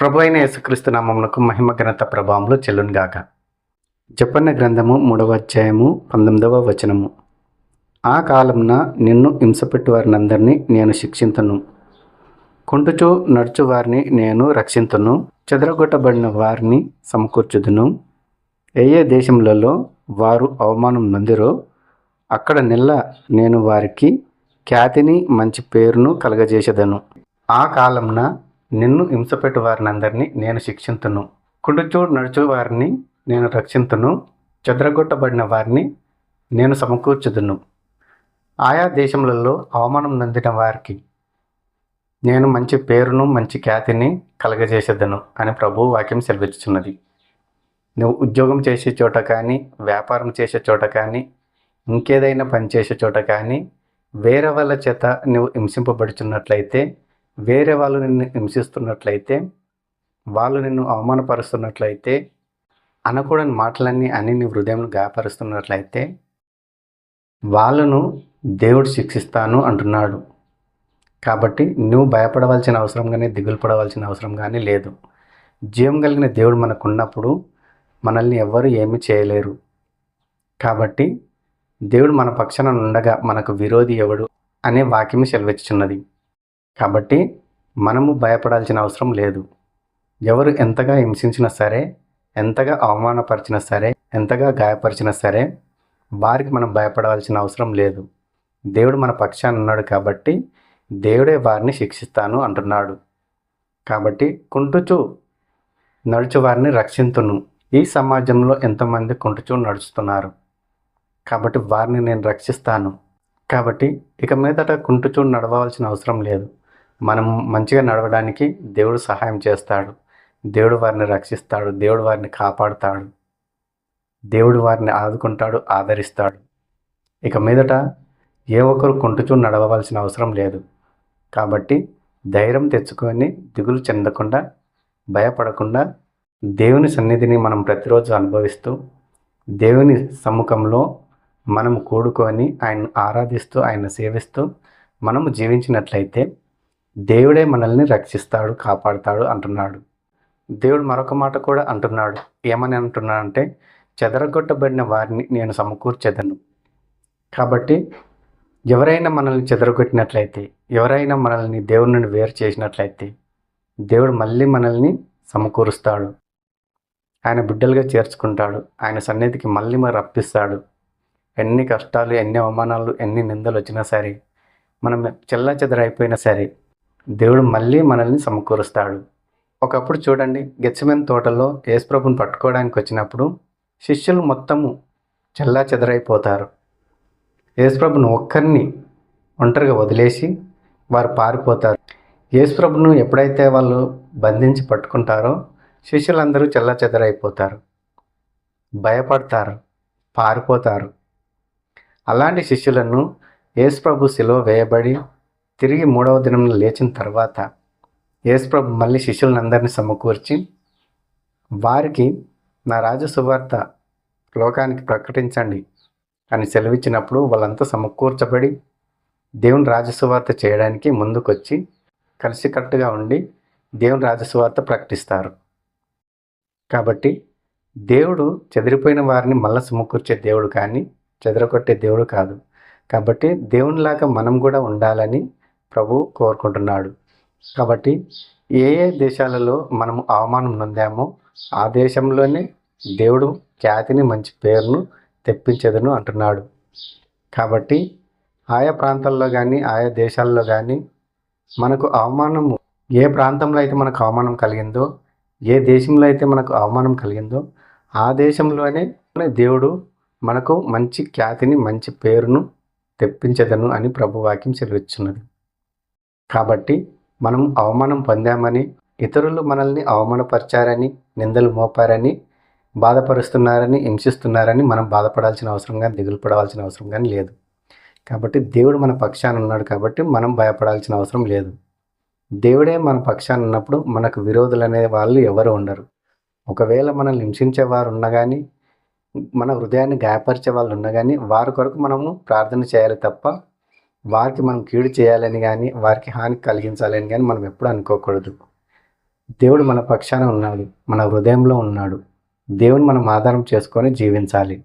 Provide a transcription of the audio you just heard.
ప్రభు అయిన యేసుక్రీస్తు నామమునకు మహిమ ఘనత ప్రభావములు చెల్లునుగాక. జపన్న గ్రంథము 3వ అధ్యాయము 19వ వచనము. ఆ కాలమున నిన్ను హింసపెట్టు వారినందరినీ నేను శిక్షింతును, కుంటుచు నడుచు వారిని నేను రక్షింతును, చెదరగొట్టబడిన వారిని సమకూర్చుదును. ఏ ఏ దేశములలో వారు అవమానం నొందిరో అక్కడ నేను వారికి ఖ్యాతిని మంచి పేరును కలగజేసేదను. ఆ కాలమున నిన్ను హింసపెట్టు వారినందరినీ నేను శిక్షింతును, కుంటుచూ నడుచు వారిని నేను రక్షింతును, చెదరగొట్టబడిన వారిని నేను సమకూర్చుదును. ఆయా దేశములలో అవమానం నొందిన వారికి నేను మంచి పేరును మంచి ఖ్యాతిని కలగజేసేదను అని ప్రభువు వాక్యం సెలవిస్తున్నది. నువ్వు ఉద్యోగం చేసే చోట కానీ, వ్యాపారం చేసే చోట కానీ, ఇంకేదైనా పని చేసే చోట కానీ వేరే వాళ్ళ చేత నువ్వు హింసింపబడుచున్నట్లయితే, వేరే వాళ్ళు నిన్ను హింసిస్తున్నట్లయితే, వాళ్ళు నిన్ను అవమానపరుస్తున్నట్లయితే, అనకూడని మాటలన్నీ అని నీ హృదయంలో గాయపరుస్తున్నట్లయితే వాళ్ళను దేవుడు శిక్షిస్తాను అంటున్నాడు. కాబట్టి నువ్వు భయపడవలసిన అవసరం కానీ, దిగులు పడవలసిన అవసరం కానీ లేదు. జీవం కలిగిన దేవుడు మనకున్నప్పుడు మనల్ని ఎవ్వరూ ఏమీ చేయలేరు. కాబట్టి దేవుడు మన పక్షాన ఉండగా మనకు విరోధి ఎవడు అనే వాక్యం సెలవిచ్చుచున్నది. కాబట్టి మనము భయపడాల్సిన అవసరం లేదు. ఎవరు ఎంతగా హింసించినా సరే, ఎంతగా అవమానపరిచినా సరే, ఎంతగా గాయపరిచినా సరే వారికి మనం భయపడవలసిన అవసరం లేదు. దేవుడు మన పక్షాన ఉన్నాడు కాబట్టి దేవుడే వారిని శిక్షిస్తాను అంటున్నాడు. కాబట్టి కుంటుచు నడుచు వారిని రక్షింతును. ఈ సమాజంలో ఎంతమంది కుంటుచూ నడుస్తున్నారు, కాబట్టి వారిని నేను రక్షిస్తాను. కాబట్టి ఇక మీదట కుంటుచూ నడవవలసిన అవసరం లేదు. మనం మంచిగా నడవడానికి దేవుడు సహాయం చేస్తాడు. దేవుడు వారిని రక్షిస్తాడు, దేవుడు వారిని కాపాడుతాడు, దేవుడు వారిని ఆదుకుంటాడు, ఆదరిస్తాడు. ఇక మీదట ఏ ఒక్కరు కుంటుచూ నడవవలసిన అవసరం లేదు. కాబట్టి ధైర్యం తెచ్చుకొని దిగులు చెందకుండా, భయపడకుండా దేవుని సన్నిధిని మనం ప్రతిరోజు అనుభవిస్తూ, దేవుని సమ్ముఖంలో మనం కూడుకొని ఆయన్ని ఆరాధిస్తూ, ఆయన సేవిస్తూ మనము జీవించినట్లయితే దేవుడే మనల్ని రక్షిస్తాడు, కాపాడుతాడు అంటున్నాడు. దేవుడు మరొక మాట కూడా అంటున్నాడు. ఏమని అంటున్నాడంటే, చెదరగొట్టబడిన వారిని నేను సమకూర్చెదను. కాబట్టి ఎవరైనా మనల్ని చెదరగొట్టినట్లయితే, ఎవరైనా మనల్ని దేవుని నుండి వేరు చేసినట్లయితే దేవుడు మళ్ళీ మనల్ని సమకూరుస్తాడు. ఆయన బిడ్డలుగా చేర్చుకుంటాడు. ఆయన సన్నిధికి మళ్ళీ రప్పిస్తాడు. ఎన్ని కష్టాలు, ఎన్ని అవమానాలు, ఎన్ని నిందలు వచ్చినా సరే, మనం చెల్లాచెదరైపోయినా సరే దేవుడు మళ్ళీ మనల్ని సమకూరుస్తాడు. ఒకప్పుడు చూడండి, గెత్సేమనే తోటలో యేసుప్రభుని పట్టుకోవడానికి వచ్చినప్పుడు శిష్యులు మొత్తము చెల్లాచెదరైపోతారు. యేసుప్రభుని ఒక్కరిని ఒంటరిగా వదిలేసి వారు పారిపోతారు. యేసుప్రభును ఎప్పుడైతే వాళ్ళు బంధించి పట్టుకుంటారో శిష్యులందరూ చెల్లాచెదరైపోతారు, భయపడతారు, పారిపోతారు. అలాంటి శిష్యులను యేసుప్రభు శిలువ వేయబడి తిరిగి 3వ దినంలో లేచిన తర్వాత యేసుప్రభు మళ్ళీ శిష్యులందరినీ సమకూర్చి వారికి నా రాజ్య సువార్త లోకానికి ప్రకటించండి అని సెలవిచ్చినప్పుడు వాళ్ళంతా సమకూర్చబడి దేవుని రాజ్య సువార్త చేయడానికి ముందుకొచ్చి కలిసికట్టుగా ఉండి దేవుని రాజ్య సువార్త ప్రకటిస్తారు. కాబట్టి దేవుడు చెదిరిపోయిన వారిని మళ్ళీ సమకూర్చే దేవుడు కానీ చెదరగొట్టే దేవుడు కాదు. కాబట్టి దేవునిలాగా మనం కూడా ఉండాలని ప్రభువు కోరుకుంటున్నాడు. కాబట్టి ఏ ఏ దేశాలలో మనము అవమానం నొందామో ఆ దేశంలోనే దేవుడు ఖ్యాతిని మంచి పేరును తెప్పించదును అంటున్నాడు. కాబట్టి ఆయా ప్రాంతాల్లో కానీ, ఆయా దేశాల్లో కానీ మనకు అవమానము, ఏ ప్రాంతంలో అయితే మనకు అవమానం కలిగిందో, ఏ దేశంలో అయితే మనకు అవమానం కలిగిందో ఆ దేశంలోనే దేవుడు మనకు మంచి ఖ్యాతిని మంచి పేరును తెప్పించదను అని ప్రభు వాక్యం సెలవిస్తున్నది. కాబట్టి మనం అవమానం పొందామని, ఇతరులు మనల్ని అవమానపరిచారని, నిందలు మోపారని, బాధపరుస్తున్నారని, హింసిస్తున్నారని మనం బాధపడాల్సిన అవసరం కానీ, దిగులు పడవలసిన అవసరం కానీ లేదు. కాబట్టి దేవుడు మన పక్షాన ఉన్నాడు కాబట్టి మనం భయపడాల్సిన అవసరం లేదు. దేవుడే మన పక్షాన ఉన్నప్పుడు మనకు విరోధులు అనే వాళ్ళు ఎవరు ఉండరు. ఒకవేళ మనల్ని హింసించేవారు ఉన్నా కానీ, మన హృదయాన్ని గాయపరిచే వాళ్ళు ఉన్నా కానీ వారి కొరకు మనము ప్రార్థన చేయాలి తప్ప వారికి మనం కీడు చేయాలని కానీ, వారికి హాని కలిగించాలని కానీ మనం ఎప్పుడు అనుకోకూడదు. దేవుడు మన పక్షాన ఉన్నాడు, మన హృదయంలో ఉన్నాడు. దేవుని మనం ఆధారం చేసుకొని జీవించాలి.